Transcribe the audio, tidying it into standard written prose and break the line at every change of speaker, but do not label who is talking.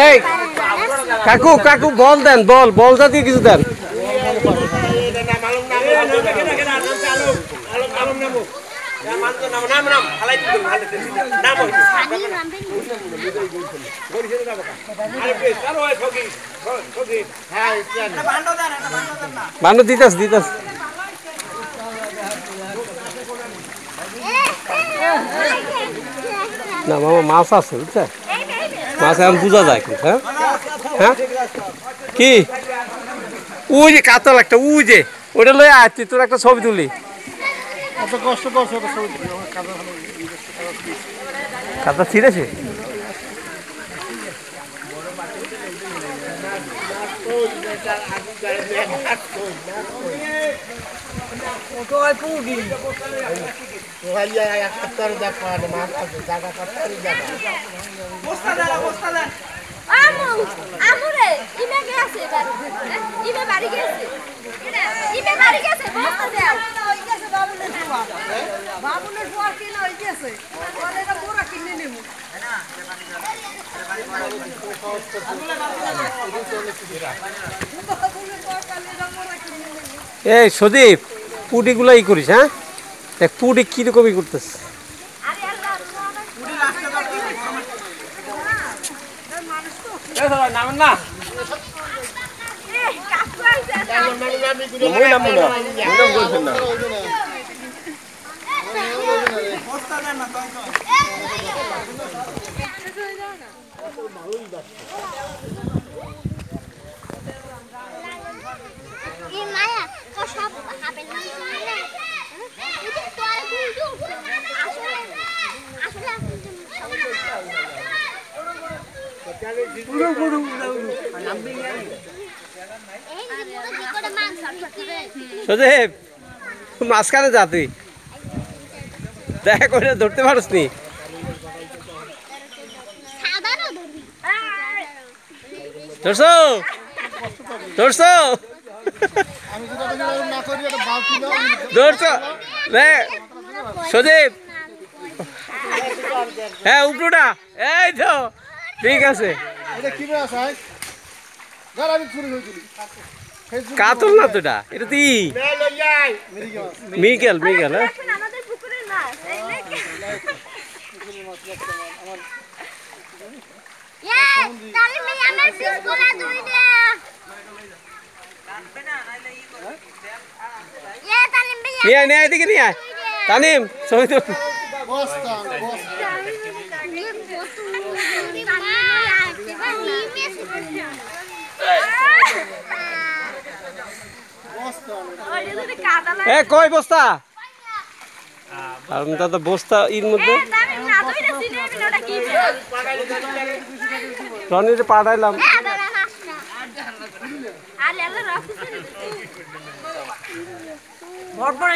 এই কাকু কাকু বল দেন, বল বল জাতীয় কিছু দেন। বান্ড দিতাস দিতাস না মামা, মাছ আছে বুঝছে, মাছ এখন বোঝা যায় কিন্তু। হ্যাঁ হ্যাঁ কি ওই যে কাতল একটা, ওই যে ওটা লয়ে আসছি, তোর একটা ছবি তুলি। কাতলা ছিঁড়েছে। এই সদীপ, পুডিগুলো ই করিস। হ্যাঁ দেখ পুডি কিরকমই করতেছ। সজীব মাঝখানে যা, তুই দেখা করে ধরতে পারিস নি। ধরছো ধরছো ধরছো সজীব। হ্যাঁ উপরোটা, এই তো ঠিক আছে। কাতল না তোটা, এটা তুই মিগেল মিগেল। হ্যাঁ নিয়ে আয়, নিয়ে এদিকে নিয়ে আয় তানিম, ছবি তো। এ কই বস্তা, কারণ দাদা বস্তা এর মধ্যে রনিরে পাঠাইলাম।
ভটভটা